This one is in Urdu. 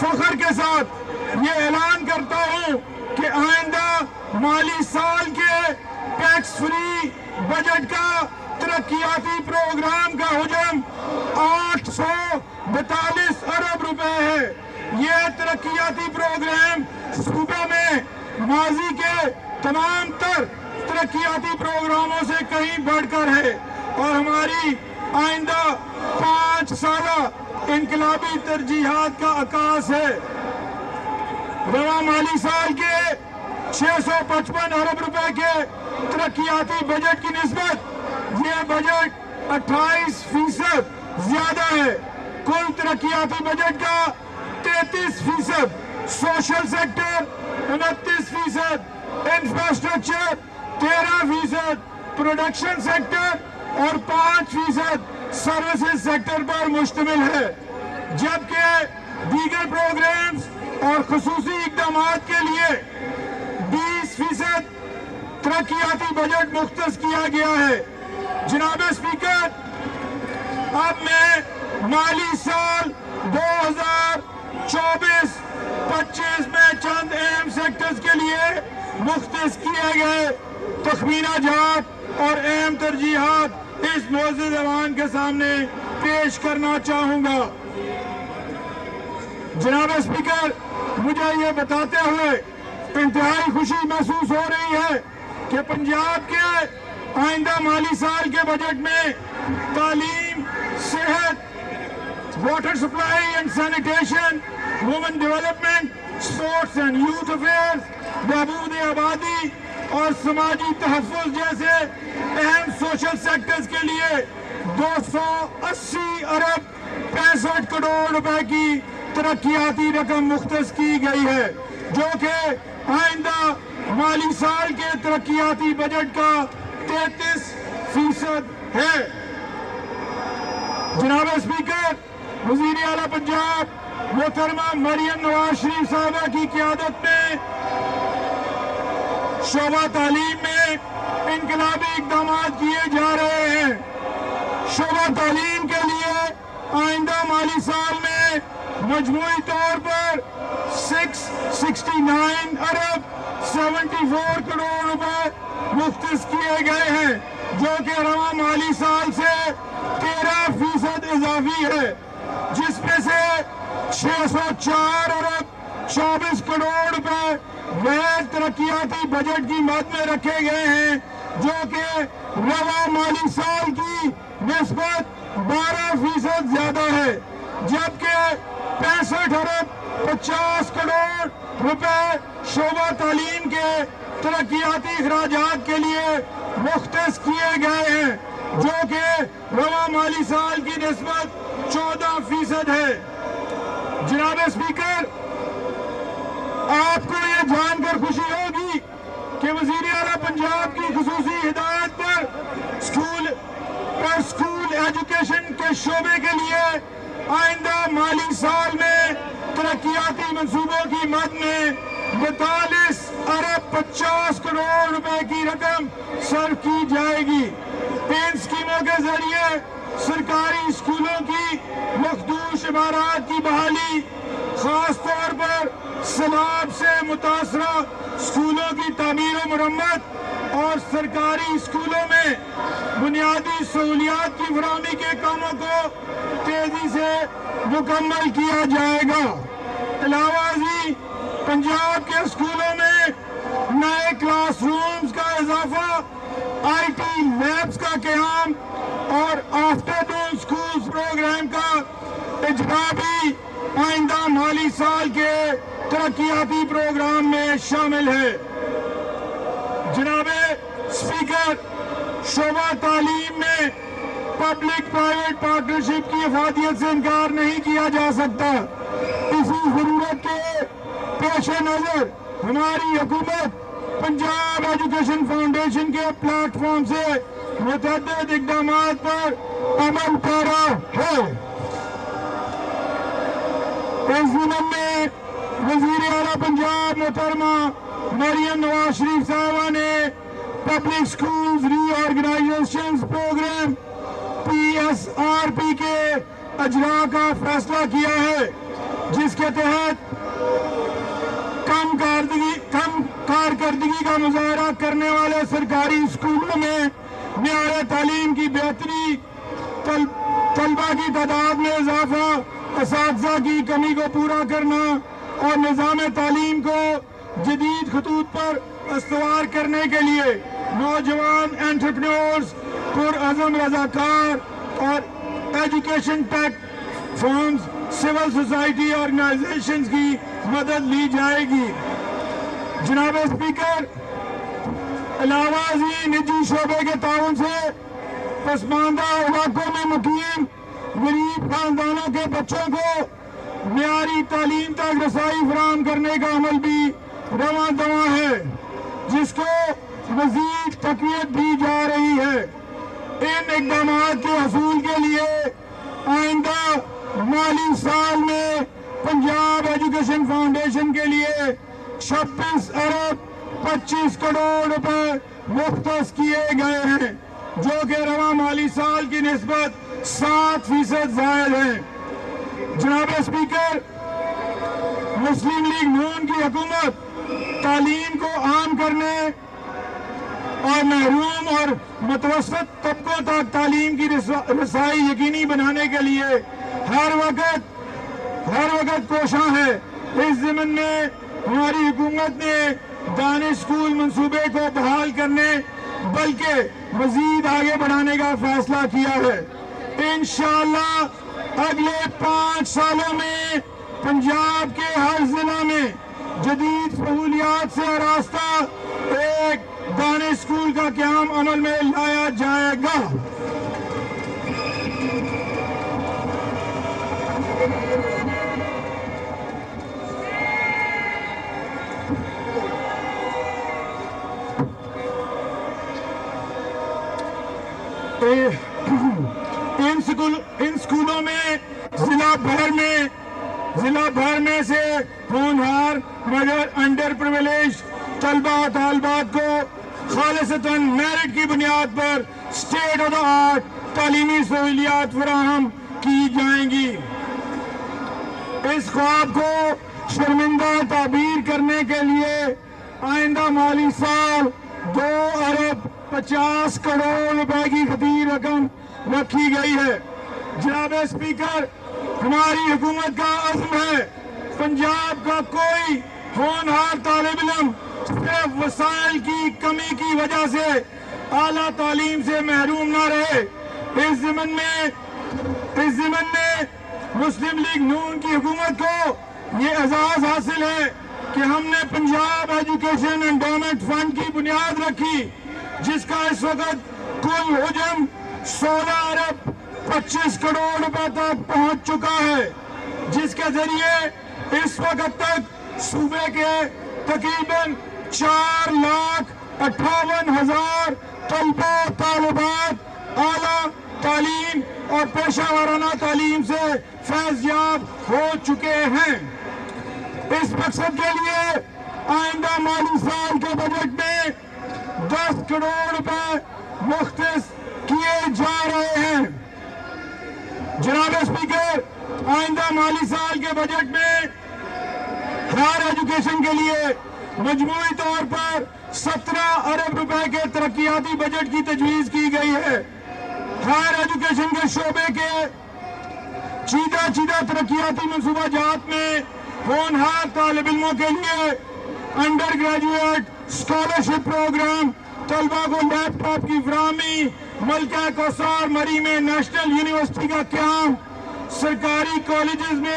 فخر کے ساتھ یہ اعلان کرتا ہوں کہ آئندہ مالی سال کے ٹیکس فری بجٹ کا ترقیاتی پروگرام کا حجم 842 ارب روپے ہے۔ یہ ترقیاتی پروگرام صوبے میں ماضی کے تمام تر ترقیاتی پروگراموں سے کہیں بڑھ کر ہے اور ہماری آئندہ 5 سالہ انقلابی ترجیحات کا عکاس ہے۔ رواں مالی سال کے 655 ارب روپے کے ترقیاتی بجٹ کی نسبت یہ بجٹ 28% زیادہ ہے۔ کل ترقیاتی بجٹ کا 33%، social sector 29%، infrastructure 13%، production sector اور 5% سروسز سیکٹر پر مشتمل ہے، جبکہ دیگر پروگرامز اور خصوصی اقدامات کے لیے 20% ترقیاتی بجٹ مختص کیا گیا ہے۔ جناب اسپیکر، اب میں مالی سال 2024-25 میں چند اہم سیکٹرز کے لیے مختص کیے گئے تخمینہ جات اور اہم ترجیحات اس معزز ایوان کے سامنے پیش کرنا چاہوں گا۔ جناب اسپیکر، مجھے یہ بتاتے ہوئے انتہائی خوشی محسوس ہو رہی ہے کہ پنجاب کے آئندہ مالی سال کے بجٹ میں تعلیم، صحت، water supply and sanitation, women development, sports and youth affairs, بہبود آبادی اور سماجی تحفظ جیسے اہم سوشل سیکٹرز کے لیے 280 ارب 65 کروڑ روپے کی ترقیاتی رقم مختص کی گئی ہے، جو کہ آئندہ مالی سال کے ترقیاتی بجٹ کا 33% ہے۔ جناب اسپیکر، وزیر اعلیٰ پنجاب محترمہ مریم نواز شریف صاحبہ کی قیادت میں شعبہ تعلیم میں انقلابی اقدامات کیے جا رہے ہیں۔ شعبہ تعلیم کے لیے آئندہ مالی سال میں مجموعی طور پر 669 ارب 74 کروڑ روپے مختص کیے گئے ہیں، جو کہ رواں مالی سال سے 13% اضافی ہے، جس میں سے 604 ارب 24 کروڑ روپے غیر ترقیاتی بجٹ کی مد میں رکھے گئے ہیں، جو کہ رواں مالی سال کی نسبت 12% زیادہ ہے، جبکہ 65 ارب 50 کروڑ روپے شعبہ تعلیم کے ترقیاتی اخراجات کے لیے مختص کیے گئے ہیں، جو کہ رواں مالی سال کی نسبت 14% ہے۔ جناب اسپیکر، آپ کو یہ جان کر خوشی ہوگی کہ وزیر اعلیٰ پنجاب کی خصوصی ہدایت پر اسکول ایجوکیشن کے شعبے کے لیے آئندہ مالی سال میں ترقیاتی منصوبوں کی مد میں 42 ارب 50 کروڑ روپے کی رقم صرف کی جائے گی۔ ان اسکیموں کے ذریعے سرکاری اسکولوں کی مخدوش عمارات کی بحالی، خاص طور پر سیلاب سے متاثرہ اسکولوں کی تعمیر و مرمت اور سرکاری اسکولوں میں بنیادی سہولیات کی فراہمی کے کاموں کو تیزی سے مکمل کیا جائے گا۔ علاوہ ازیں پنجاب کے اسکولوں میں نئے کلاس رومز کا اضافہ، آئی ٹی لیبز کا قیام اور آفٹر نون اسکولز پروگرام کا اجرا بھی آئندہ مالی سال کے ترقیاتی پروگرام میں شامل ہے۔ جناب اسپیکر، شعبہ تعلیم میں پبلک پرائیویٹ پارٹنرشپ کی افادیت سے انکار نہیں کیا جا سکتا۔ اسی ضرورت کے پیش نظر ہماری حکومت پنجاب ایجوکیشن فاؤنڈیشن کے پلیٹ فارم سے متعدد اقدامات پر عمل پیرا ہے۔ اس ضمن میں وزیر اعلیٰ پنجاب محترمہ مریم نواز شریف صاحبہ نے پبلک اسکولز ری آرگنائزیشن پروگرام PSRP کے اجرا کا فیصلہ کیا ہے۔ جس کے تحت کم کارکردگی کا مظاہرہ کرنے والے سرکاری اسکولوں میں معیار تعلیم کی بہتری، طلبہ کی تعداد میں اضافہ، اساتذہ کی کمی کو پورا کرنا اور نظام تعلیم کو جدید خطوط پر استوار کرنے کے لیے نوجوان انٹرپرینورز، پرعزم رضاکار اور ایجوکیشن ٹیک فرمز، سول سوسائٹی آرگنائزیشنز کی مدد لی جائے گی۔ جناب اسپیکر، علاوہ ازیں نجی شعبے کے تعاون سے پسماندہ علاقوں میں مقیم غریب خاندانوں کے بچوں کو معیاری تعلیم تک رسائی فراہم کرنے کا عمل بھی رواں دواں ہے، جس کو مزید تقویت دی جا رہی ہے۔ ان اقدامات کے حصول کے لیے آئندہ مالی سال میں پنجاب ایجوکیشن فاؤنڈیشن کے لیے 26 ارب 25 کروڑ روپے مختص کیے گئے ہیں، جو کہ رواں مالی سال کی نسبت 7% زائد ہیں۔ جناب اسپیکر، مسلم لیگ نون کی حکومت تعلیم کو عام کرنے اور محروم اور متوسط طبقوں تک تعلیم کی رسائی یقینی بنانے کے لیے ہر وقت کوشاں ہے۔ اس ضمن میں ہماری حکومت نے دانش اسکول منصوبے کو بحال کرنے بلکہ مزید آگے بڑھانے کا فیصلہ کیا ہے۔ انشاءاللہ اگلے 5 سالوں میں پنجاب کے ہر ضلع میں جدید سہولیات سے آراستہ ایک دانش اسکول کا قیام عمل میں لایا جائے گا۔ ان سکولوں میں ضلع بھر میں سے ہونہار مگر انڈر پریویلیج طلبہ و طالبات کو خالصتاً میرٹ کی بنیاد پر اسٹیٹ آف دا آرٹ تعلیمی سہولیات فراہم کی جائیں گی۔ اس خواب کو شرمندہ تعبیر کرنے کے لیے آئندہ مالی سال 2 ارب 50 کروڑ روپے کی خطیر رقم رکھی گئی ہے۔ جناب اسپیکر، ہماری حکومت کا عزم ہے پنجاب کا کوئی ہونہار طالب علم صرف وسائل کی کمی کی وجہ سے اعلیٰ تعلیم سے محروم نہ رہے۔ اس ضمن میں مسلم لیگ نون کی حکومت کو یہ اعزاز حاصل ہے کہ ہم نے پنجاب ایجوکیشن انڈومنٹ فنڈ کی بنیاد رکھی، جس کا اس وقت کل حجم 16 ارب 25 کروڑ روپے تک پہنچ چکا ہے، جس کے ذریعے اس وقت تک صوبے کے تقریباً 4,58,000 طلبہ و طالبات اعلیٰ تعلیم اور پیشہ ورانہ تعلیم سے فیض یاب ہو چکے ہیں۔ اس مقصد کے لیے آئندہ مالی سال کے بجٹ میں 10 کروڑ روپے مختص کیے جا رہے ہیں۔ جناب اسپیکر، آئندہ مالی سال کے بجٹ میں ہائر ایجوکیشن کے لیے مجموعی طور پر 17 ارب روپے کے ترقیاتی بجٹ کی تجویز کی گئی ہے۔ ہائر ایجوکیشن کے شعبے کے چیدہ ترقیاتی منصوبہ جات میں ہونہار طالب علموں کے لیے انڈر گریجویٹ اسکالرشپ پروگرام، طلبہ کو لیپ ٹاپ کی فراہمی، ملکہ کوثر مری میں نیشنل یونیورسٹی کا قیام، سرکاری کالجز میں